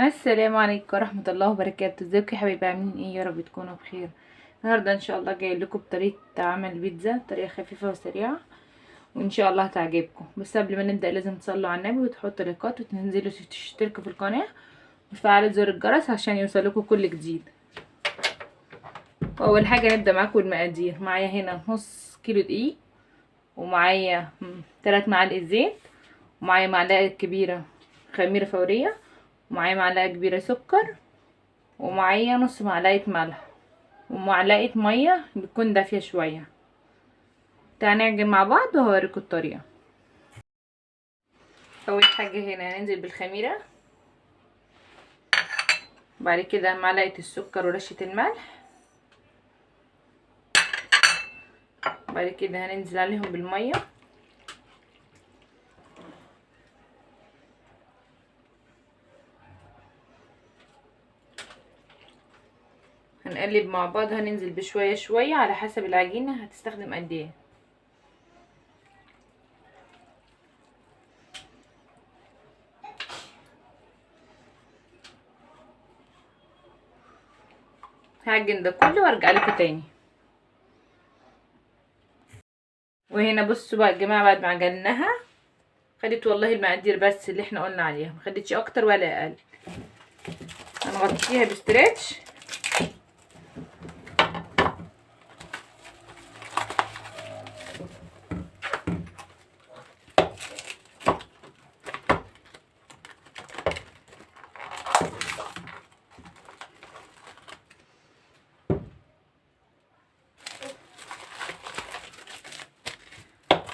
السلام عليكم ورحمة الله وبركاته. ازيكم يا حبايبي؟ عاملين ايه؟ يا رب تكونوا بخير. النهارده ان شاء الله جاي لكم بطريقة عمل بيتزا، طريقة خفيفة وسريعة وان شاء الله هتعجبكم. بس قبل ما نبدأ لازم تصلوا على النبي وتحطوا لايكات وتنزلوا تشتركوا في القناة وتفعلوا زر الجرس عشان يوصلكوا كل جديد. واول حاجة نبدأ معاكم المقادير. معايا هنا نص كيلو دقيق، ومعايا 3 معالق زيت، ومعايا معلقة كبيرة خميرة فورية، ومعايا معلقة كبيرة سكر، ومعايا نص معلقة ملح، ومعلقة مية بتكون دافية شوية. تعالى نعجن مع بعض وهوريكم الطريقة. اول حاجة هنا هننزل بالخميرة، بعد كده معلقة السكر ورشة الملح، بعد كده هننزل عليهم بالمية، هنقلب مع بعض. هننزل بشوية شوية على حسب العجينة هتستخدم قد ايه. هعجن ده كله وارجع لكم تاني. وهنا بصوا بقى يا جماعه، بعد ما عجناها خدت والله المقادير بس اللي احنا قلنا عليها، ما خدتش اكتر ولا اقل. هنغطيها بستريتش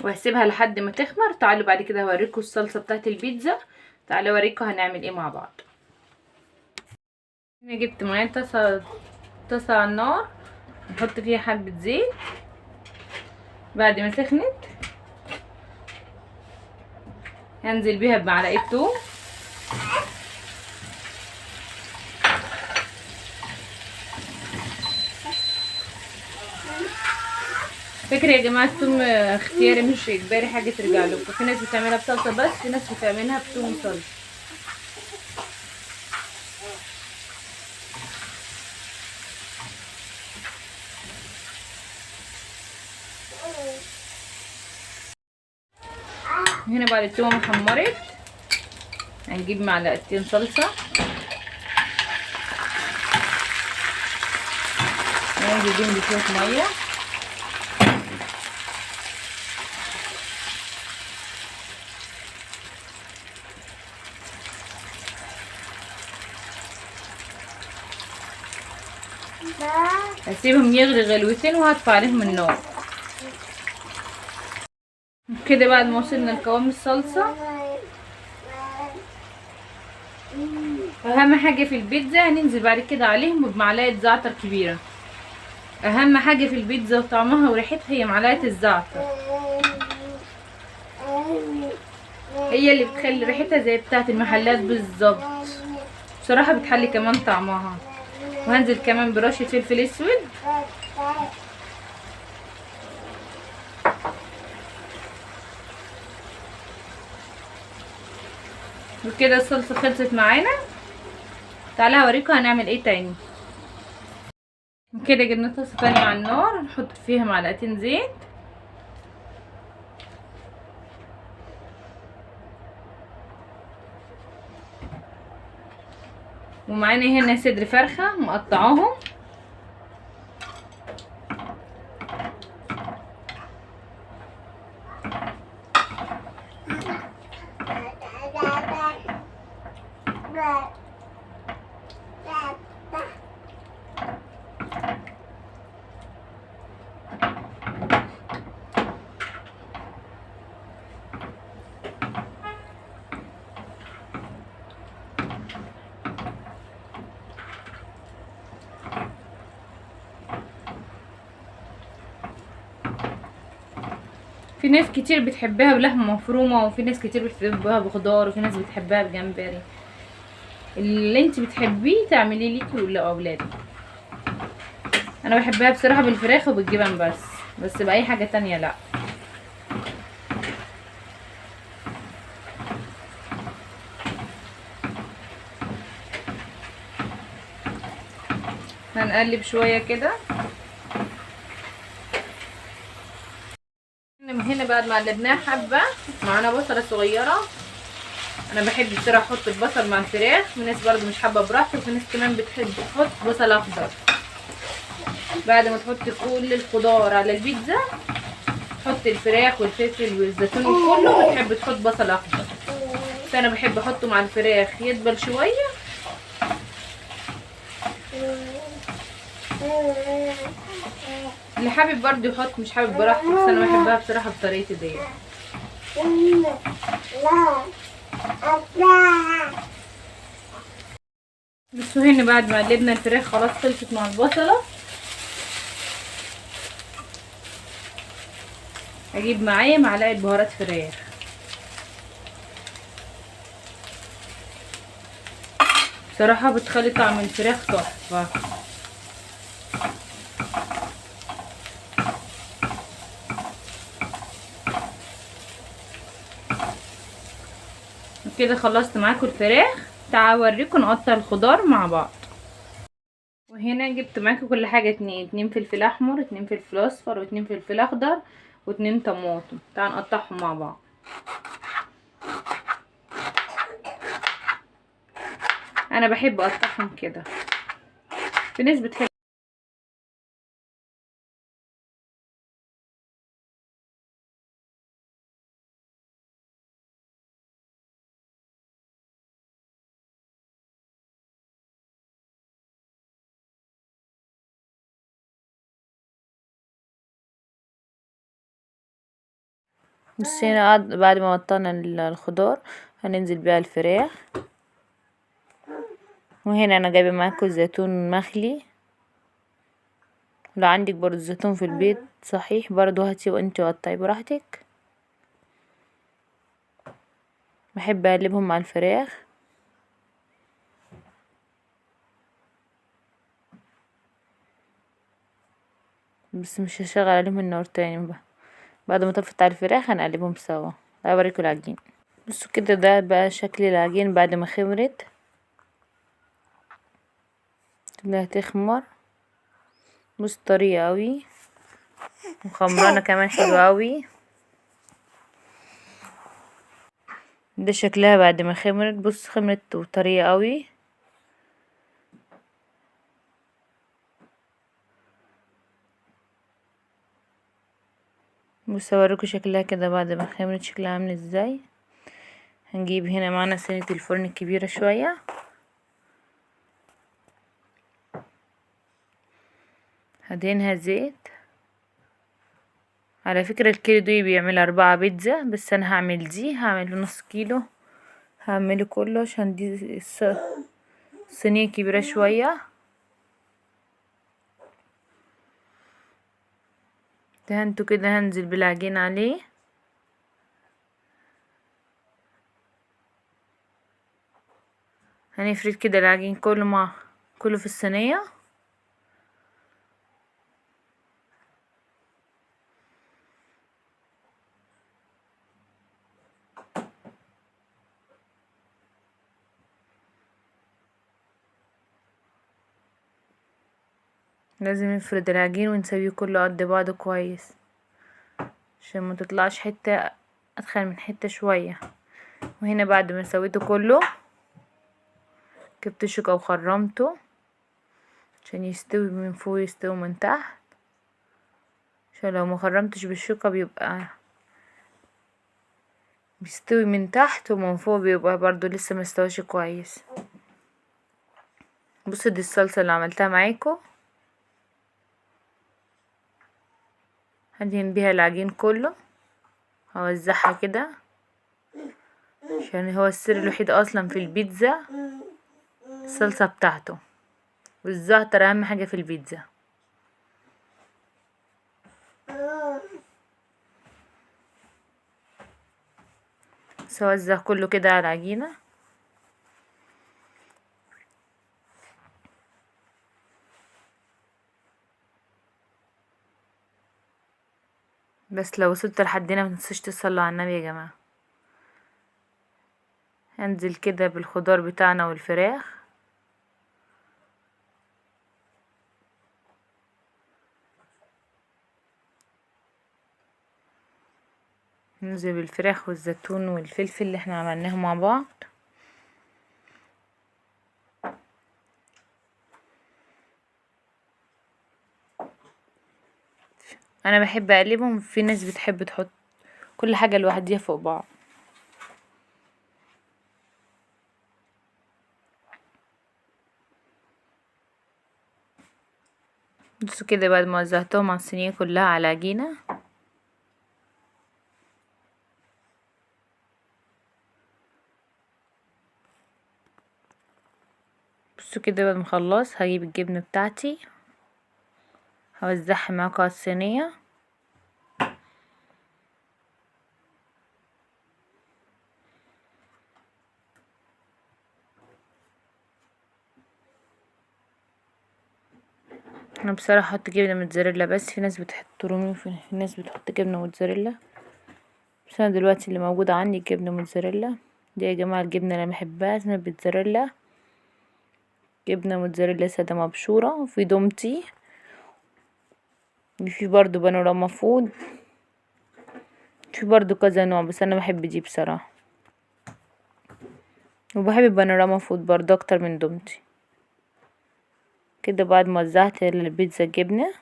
وهسيبها لحد ما تخمر. تعالوا بعد كده هوريكم الصلصه بتاعت البيتزا. تعالوا اوريكم هنعمل ايه مع بعض. هنا جبت معايا طاسه على النار، نحط فيها حبه زيت. بعد ما سخنت هنزل بيها بمعلقه توم، فكرة يا جماعة التوم اختياري مش اجباري، حاجة ترجع لكم. في ناس بتعملها بصلصة بس، في ناس بتعملها بتوم صلصة. هنا بعد التوم حمرت هنجيب معلقتين صلصة وننزل بيهم بشوية مية، هسيبهم يغلي غلوتين وهطفي عليهم النار. كده بعد ما وصلنا لقوام الصلصة، اهم حاجة في البيتزا هننزل بعد كده عليهم بمعلقة زعتر كبيرة. اهم حاجة في البيتزا وطعمها وريحتها هي معلقة الزعتر، هي اللي بتخلي ريحتها زي بتاعة المحلات بالظبط. بصراحة بتحلي كمان طعمها. وهنزل كمان برشة فلفل اسود، وكده الصلصة خلصت معانا. تعالى هوريكم هنعمل ايه تاني. كده جبنا طاسة تانية على النار، نحط فيها معلقتين زيت، ومعانا هنا صدر فرخة مقطعاهم، في ناس كتير بتحبها بلحمة مفرومة، وفي ناس كتير بتحبها بخضار، وفي ناس بتحبها بجمبري. اللي انت بتحبيه تعمليه ليكي ولاولادك. انا بحبها بصراحة بالفراخ وبالجبن بس باي حاجة تانية لا. هنقلب شويه كده. هنا بعد ما قلبناها حبه معانا بصله صغيره. انا بحب بصراحه احط البصل مع الفراخ، في ناس برضو مش حابه براحته، وفي ناس كمان بتحب تحط بصل اخضر. بعد ما تحط كل الخضار على البيتزا تحط الفراخ والفلفل والزيتون وكله، بتحب تحط بصل اخضر، بس انا بحب احطه مع الفراخ يدبل شويه. اللي حابب برضو يحط، مش حابب براحته، بس انا بحبها بصراحه بطريقتي دي. بصوا هنا بعد ما قلبنا الفراخ خلاص خلصت مع البصله. هجيب معايا معلقه بهارات فراخ. بصراحه بتخلي طعم الفراخ تحفه. كده خلصت معاكم الفراخ. تعالوا اوريكم نقطع الخضار مع بعض. وهنا جبت معاكم كل حاجه، اتنين فلفل احمر، اتنين فلفل اصفر، واتنين فلفل اخضر، واتنين طماطم. تعالوا نقطعهم مع بعض. انا بحب اقطعهم كده، في ناس بتحب. بس هنا بعد ما قطعنا الخضار هننزل بيها الفراخ. وهنا انا جايبه معاكم زيتون مخلي، لو عندك برضو زيتون في البيت صحيح برضو هاتي وانتي قطعي براحتك. بحب اقلبهم مع الفراخ. بس مش هشغل عليهم النار تاني بقى. بعد ما طفت على الفراخ هنقلبهم سوا. اوريكم العجين. بصوا كده ده بقى شكل العجين بعد ما خمرت. تبدأ تخمر. بص طرية قوي وخمرانة كمان حلوة قوي. ده شكلها بعد ما خمرت. بص خمرت وطرية قوي. بص اوريكم شكلها كده بعد ما خمرت شكلها عامل ازاي. هنجيب هنا معانا صينية الفرن الكبيرة شوية. هدهنها زيت. على فكرة الكيلو دي بيعمل 4 بيتزا، بس انا هعمل نص كيلو. هعمله كله عشان دي صينية كبيرة شوية. دهنته كده هنزل بالعجين عليه. هنفرد كده العجين كله في الصينية. لازم نفرد العجين ونسويه كله قد بعضه كويس عشان ما تطلعش حتة ادخل من حتة شوية. وهنا بعد ما سويته كله جبت شوكة وخرمته عشان يستوي من فوق يستوي من تحت، عشان لو ما خرمتش بالشوكة بيبقى بيستوي من تحت ومن فوق بيبقى برضو لسه مستويش كويس. بصوا دي الصلصة اللي عملتها معاكم. هدهن بيها العجين كله. هوزعها كده عشان هو السر الوحيد اصلا في البيتزا الصلصة بتاعته، والزعتر اهم حاجة في البيتزا. بس اوزع كله كده على العجينة. بس لو وصلت لحد هنا متنسوش تصلوا على النبي يا جماعة. هنزل كده بالخضار بتاعنا والفراخ. ننزل بالفراخ والزيتون والفلفل اللي احنا عملناهم مع بعض. انا بحب اقلبهم، في ناس بتحب تحط كل حاجة لوحديها فوق بعض. بصوا كده بعد ما وزعتهم على الصينية كلها على عجينة. بصوا كده بعد ما اخلص هجيب الجبنة بتاعتي هوزعها معاكم على الصينية. انا بصراحة احط جبنة موتزاريلا، بس في ناس بتحط رومي وفي ناس بتحط جبنة موتزاريلا، بس انا دلوقتي اللي موجودة عندي جبنة موتزاريلا. دي يا جماعة الجبنة اللي انا بحبها اسمها موتزاريلا، جبنة موتزاريلا سادة مبشورة. وفي دومتي، في برضو بانوراما فود، في برضو كذا نوع، بس انا بحب دي بصراحة، وبحب بانوراما فود برضو اكتر من دومتي. كده بعد ما وزعت البيتزا الجبنة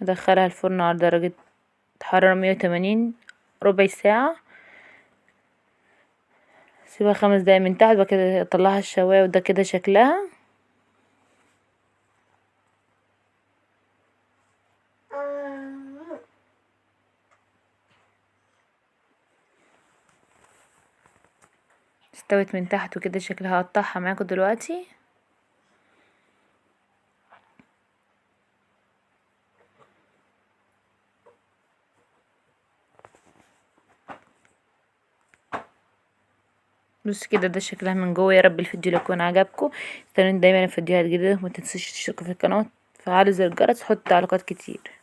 هدخلها الفرن على درجة حرارة 180 ربع ساعة، سيبها 5 دقايق من تحت، بعد كده اطلعها الشواية. وده كده شكلها. استوت من تحت وكده شكلها. هقطعها معاكم دلوقتي. بص كده ده شكلها من جوه. يا رب الفيديو يكون عجبكم. استنوني دايما في فيديوهات جديدة، وما تنسوش تشتركوا في القناة، فعلوا زر الجرس، حطوا تعليقات كتير.